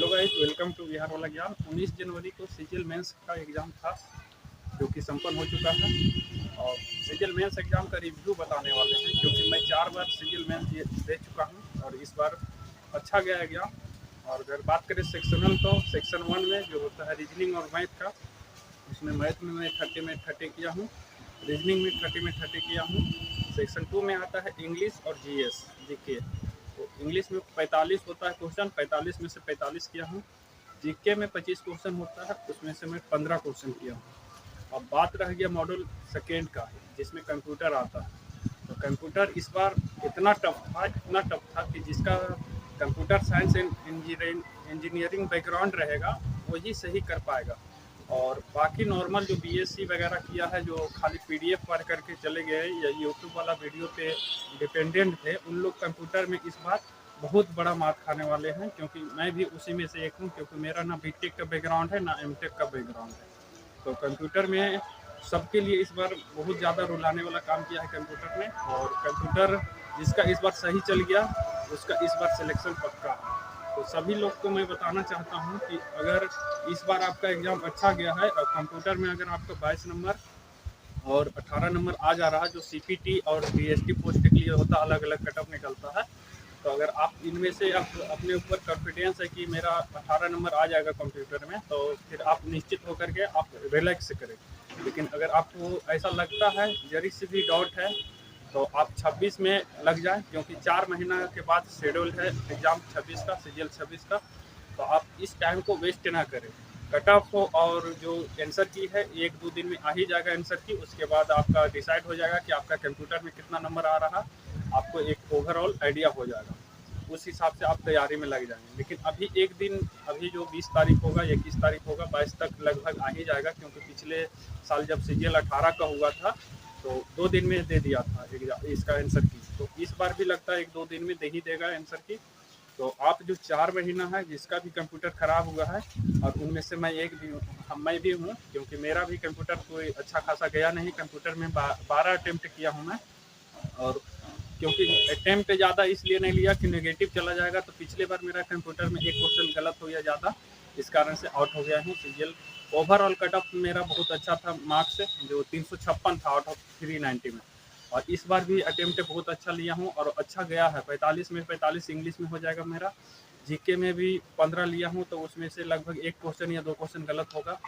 Guys, welcome to Bihar वाला ज्ञान। 19 जनवरी को सीजीएल मेंस का एग्ज़ाम था जो कि संपन्न हो चुका है और सीजीएल मेंस एग्ज़ाम का रिव्यू बताने वाले हैं क्योंकि मैं 4 बार सीजीएल मेंस दे चुका हूं और इस बार अच्छा गया एग्ज़ाम। और अगर बात करें सेक्शनल तो सेक्शन 1 में जो होता है रीजनिंग और मैथ का, उसमें मैथ में मैं 30 में 30 किया हूँ, रीजनिंग में 30 में 30 किया हूँ। सेक्शन 2 में आता है इंग्लिश और जीके। तो इंग्लिश में 45 होता है क्वेश्चन, 45 में से 45 किया हूँ। जीके में 25 क्वेश्चन होता है, उसमें से मैं 15 क्वेश्चन किया हूँ। अब बात रह गया मॉड्यूल सेकेंड का, जिसमें कंप्यूटर आता है। तो कंप्यूटर इस बार इतना टफ था कि जिसका computer science and engineering background रहेगा वही सही कर पाएगा। और बाकी नॉर्मल जो बीएससी वगैरह किया है, जो खाली पीडीएफ पढ़ करके चले गए या यूट्यूब वाला वीडियो पे डिपेंडेंट थे, उन लोग कंप्यूटर में इस बार बहुत बड़ा मार खाने वाले हैं। क्योंकि मैं भी उसी में से एक हूँ, क्योंकि मेरा ना बीटेक का बैकग्राउंड है ना एमटेक का बैकग्राउंड है। तो कंप्यूटर में सबके लिए इस बार बहुत ज़्यादा रुलाने वाला काम किया है कंप्यूटर ने। और कंप्यूटर जिसका इस बार सही चल गया उसका इस बार सिलेक्शन पक्का है। तो सभी लोग को मैं बताना चाहता हूं कि अगर इस बार आपका एग्ज़ाम अच्छा गया है और कंप्यूटर में अगर आपका 22 नंबर और 18 नंबर आ जा रहा है, जो सीपीटी और बीएसटी पोस्ट के लिए होता है, अलग अलग कटअप निकलता है। तो अगर आप इनमें से आप अपने ऊपर कॉन्फिडेंस है कि मेरा 18 नंबर आ जाएगा कंप्यूटर में, तो फिर आप निश्चित होकर के आप रिलैक्स करें। लेकिन अगर आपको ऐसा लगता है, जरी सी भी डाउट है, तो आप 26 में लग जाए, क्योंकि 4 महीना के बाद शेड्यूल है एग्ज़ाम 26 का, सीजीएल 26 का। तो आप इस टाइम को वेस्ट ना करें। कट ऑफ हो और जो आंसर की है 1-2 दिन में आ ही जाएगा आंसर की। उसके बाद आपका डिसाइड हो जाएगा कि आपका कंप्यूटर में कितना नंबर आ रहा, आपको एक ओवरऑल आइडिया हो जाएगा। उस हिसाब से आप तैयारी में लग जाएंगे। लेकिन अभी एक दिन, अभी जो 20 तारीख होगा, 21 तारीख होगा, 22 तक लगभग आ ही जाएगा। क्योंकि पिछले साल जब सीजीएल 18 का हुआ था तो 2 दिन में दे दिया था इसका आंसर की। तो इस बार भी लगता है 1-2 दिन में दे ही देगा आंसर की। तो आप जो 4 महीना है जिसका भी कंप्यूटर खराब हुआ है, और उनमें से मैं मैं भी हूँ, क्योंकि मेरा भी कंप्यूटर कोई अच्छा खासा गया नहीं। कंप्यूटर में 12 अटेम्प्ट किया हूँ मैं। और क्योंकि अटेम्प्ट ज़्यादा इसलिए नहीं लिया कि नेगेटिव चला जाएगा, तो पिछले बार मेरा कंप्यूटर में एक क्वेश्चन गलत हो गया ज़्यादा, इस कारण से आउट हो गया हूँ सीजीएल। ओवरऑल कट ऑफ मेरा बहुत अच्छा था मार्क्स, जो 356 था आउट ऑफ 390 में। और इस बार भी अटेम्प्ट बहुत अच्छा लिया हूँ और अच्छा गया है। 45 में 45 इंग्लिश में हो जाएगा मेरा। जीके में भी 15 लिया हूँ, तो उसमें से लगभग एक क्वेश्चन या 2 क्वेश्चन गलत होगा,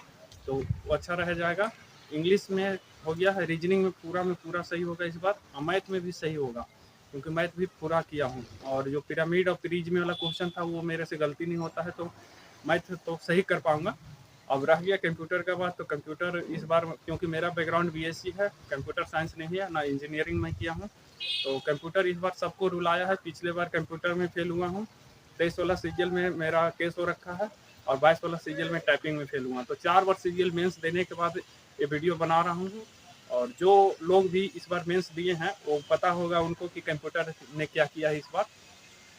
तो वो अच्छा रह जाएगा। इंग्लिश में हो गया है, रीजनिंग में पूरा सही होगा इस बार, और मैथ में भी सही होगा, क्योंकि मैथ भी पूरा किया हूँ। और जो पिरामिड और प्रीज में वाला क्वेश्चन था वो मेरे से गलती नहीं होता है, तो मैथ तो सही कर पाऊंगा। अब रह गया कंप्यूटर का बात, तो कंप्यूटर इस बार, क्योंकि मेरा बैकग्राउंड बीएससी है, कंप्यूटर साइंस नहीं है, ना इंजीनियरिंग में किया हूँ, तो कंप्यूटर इस बार सबको रुलाया है। पिछले बार कंप्यूटर में फेल हुआ हूँ, 23 वाला सीजीएल में मेरा केस हो रखा है, और 22 वाला सीजीएल में टाइपिंग में फेल हुआ। तो 4 बार सीजीएल मेंस देने के बाद ये वीडियो बना रहा हूँ। और जो लोग भी इस बार मेंस दिए हैं वो पता होगा उनको कि कंप्यूटर ने क्या किया है इस बार,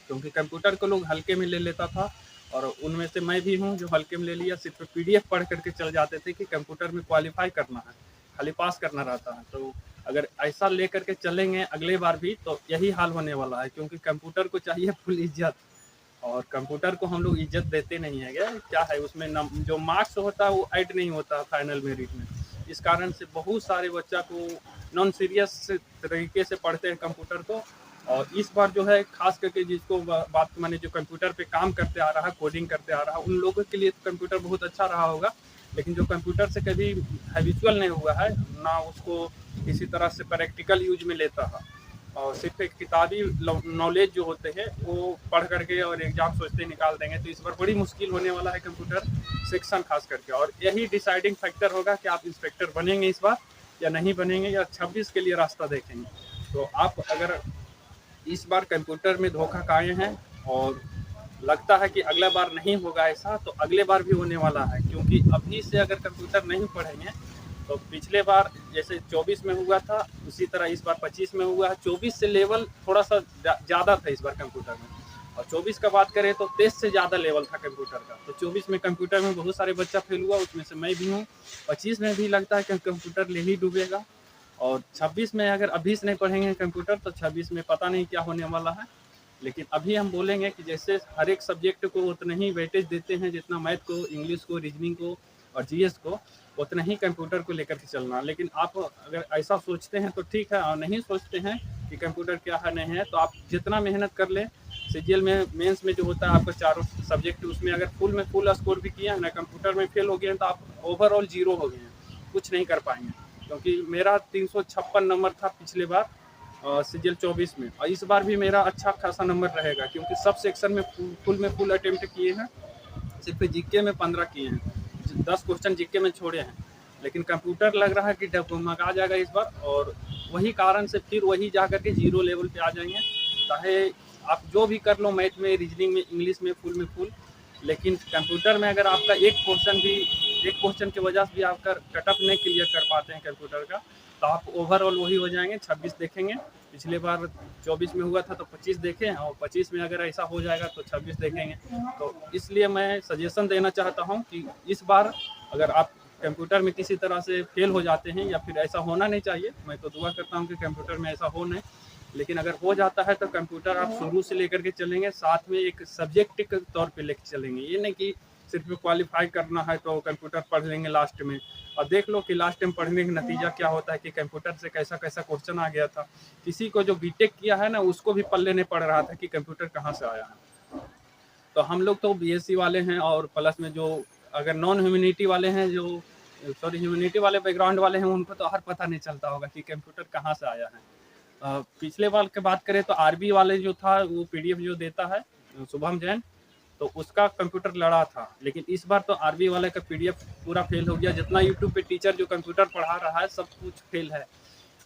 क्योंकि कंप्यूटर को लोग हल्के में ले लेता था, और उनमें से मैं भी हूँ जो हल्के में ले लिया। सिर्फ पीडीएफ पढ़ करके चल जाते थे कि कंप्यूटर में क्वालिफाई करना है, खाली पास करना रहता है। तो अगर ऐसा ले करके चलेंगे अगले बार भी, तो यही हाल होने वाला है, क्योंकि कंप्यूटर को चाहिए फुल इज्जत, और कंप्यूटर को हम लोग इज्जत देते नहीं है। क्या है उसमें जो मार्क्स होता है वो ऐड नहीं होता फाइनल मेरिट में। इस कारण से बहुत सारे बच्चा को नॉन सीरियस तरीके से पढ़ते हैं कंप्यूटर को। और इस बार जो है खास करके जिसको बात माने, जो कंप्यूटर पे काम करते आ रहा है, कोडिंग करते आ रहा है, उन लोगों के लिए तो कंप्यूटर बहुत अच्छा रहा होगा। लेकिन जो कंप्यूटर से कभी हैबिचुअल नहीं हुआ है, ना उसको किसी तरह से प्रैक्टिकल यूज में लेता है, और सिर्फ एक किताबी नॉलेज जो होते हैं वो पढ़ करके और एग्जाम सोचते निकाल देंगे, तो इस बार बड़ी मुश्किल होने वाला है कंप्यूटर सेक्शन खास करके। और यही डिसाइडिंग फैक्टर होगा कि आप इंस्पेक्टर बनेंगे इस बार या नहीं बनेंगे, या 26 के लिए रास्ता देखेंगे। तो आप अगर इस बार कंप्यूटर में धोखा खाए हैं और लगता है कि अगला बार नहीं होगा ऐसा, तो अगले बार भी होने वाला है। क्योंकि अभी से अगर कंप्यूटर नहीं पढ़ेंगे, तो पिछले बार जैसे 24 में हुआ था, उसी तरह इस बार 25 में हुआ है। 24 से लेवल थोड़ा सा ज़्यादा था इस बार कंप्यूटर में, और 24 का बात करें तो 23 से ज़्यादा लेवल था कंप्यूटर का। तो 24 में कंप्यूटर में बहुत सारे बच्चा फेल हुआ, उसमें से मैं भी हूँ। 25 में भी लगता है कि कंप्यूटर ले ही डूबेगा, और 26 में अगर अभी से नहीं पढ़ेंगे कंप्यूटर, तो 26 में पता नहीं क्या होने वाला है। लेकिन अभी हम बोलेंगे कि जैसे हर एक सब्जेक्ट को उतना ही वेटेज देते हैं जितना मैथ को, इंग्लिश को, रीजनिंग को और जीएस को, उतना ही कंप्यूटर को लेकर के चलना। लेकिन आप अगर ऐसा सोचते हैं तो ठीक है, और नहीं सोचते हैं कि कंप्यूटर क्या है नहीं है, तो आप जितना मेहनत कर लें, सीजीएल में मेंस में जो होता है आपका चारों सब्जेक्ट, उसमें अगर फुल स्कोर भी किया है ना, कंप्यूटर में फेल हो गए हैं तो आप ओवरऑल जीरो हो गए हैं, कुछ नहीं कर पाएंगे। क्योंकि मेरा 356 नंबर था पिछले बार सीजीएल 24 में, और इस बार भी मेरा अच्छा खासा नंबर रहेगा, क्योंकि सब सेक्शन में फुल अटेम्प्ट किए हैं। सिर्फ जीके में 15 किए हैं, 10 क्वेश्चन जीके में छोड़े हैं। लेकिन कंप्यूटर लग रहा है कि डगमगा जाएगा इस बार, और वही कारण से फिर वही जा करके जीरो लेवल पे आ जाएंगे। चाहे आप जो भी कर लो, मैथ में, रीजनिंग में, इंग्लिश में फुल, लेकिन कंप्यूटर में अगर आपका एक क्वेश्चन की वजह से भी आपका कटअप नहीं क्लियर कर पाते हैं कंप्यूटर का, तो आप ओवरऑल वही हो जाएंगे। 26 देखेंगे, पिछले बार 24 में हुआ था तो 25 देखें, और 25 में अगर ऐसा हो जाएगा तो 26 देखेंगे। तो इसलिए मैं सजेशन देना चाहता हूं कि इस बार अगर आप कंप्यूटर में किसी तरह से फेल हो जाते हैं, या फिर ऐसा होना नहीं चाहिए, मैं तो दुआ करता हूं कि कंप्यूटर में ऐसा हो नहीं, लेकिन अगर हो जाता है तो कंप्यूटर आप शुरू से लेकर के चलेंगे, साथ में एक सब्जेक्ट के तौर पे लेकर चलेंगे। ये नहीं कि सिर्फ क्वालिफाई करना है तो कंप्यूटर पढ़ लेंगे लास्ट में, और देख लो कि लास्ट में पढ़ने का नतीजा क्या होता है कि कंप्यूटर से कैसा कैसा क्वेश्चन आ गया था। किसी को जो बीटेक किया है ना, उसको भी पल्ले नहीं पड़ रहा था कि कंप्यूटर कहाँ से आया है। तो हम लोग तो बीएससी वाले हैं, और प्लस में जो अगर नॉन ह्यूमैनिटी वाले हैं, जो ह्यूमैनिटी वाले बैकग्राउंड वाले हैं, उनको तो हर पता नहीं चलता होगा कि कंप्यूटर कहाँ से आया है। पिछले बार की बात करें तो आरबी वाले जो था, वो पीडीएफ जो देता है शुभम जैन, तो उसका कंप्यूटर लड़ा था। लेकिन इस बार तो आरबी वाले का पीडीएफ पूरा फेल हो गया। जितना यूट्यूब पे टीचर जो कंप्यूटर पढ़ा रहा है, सब कुछ फेल है।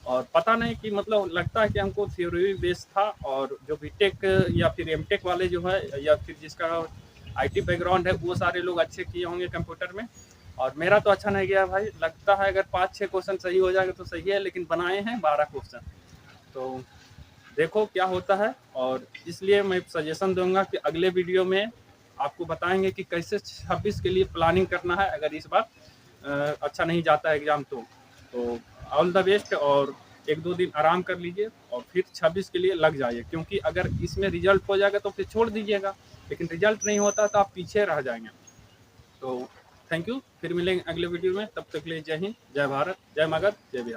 और पता नहीं कि मतलब लगता है कि हमको थ्योरी बेस्ड था, और जो बीटेक या फिर एमटेक वाले जो है, या फिर जिसका आईटी बैकग्राउंड है, वो सारे लोग अच्छे किए होंगे कंप्यूटर में। और मेरा तो अच्छा नहीं गया भाई। लगता है अगर 5-6 क्वेश्चन सही हो जाएगा तो सही है, लेकिन बनाए हैं 12 क्वेश्चन। तो देखो क्या होता है, और इसलिए मैं सजेशन दूंगा कि अगले वीडियो में आपको बताएंगे कि कैसे 26 के लिए प्लानिंग करना है, अगर इस बार अच्छा नहीं जाता है एग्जाम तो ऑल द बेस्ट, और 1-2 दिन आराम कर लीजिए और फिर 26 के लिए लग जाइए। क्योंकि अगर इसमें रिजल्ट हो जाएगा तो फिर छोड़ दीजिएगा, लेकिन रिजल्ट नहीं होता तो आप पीछे रह जाएंगे। तो थैंक यू, फिर मिलेंगे अगले वीडियो में। तब तक के लिए जय हिंद, जय भारत, जय मगध, जय बिहार।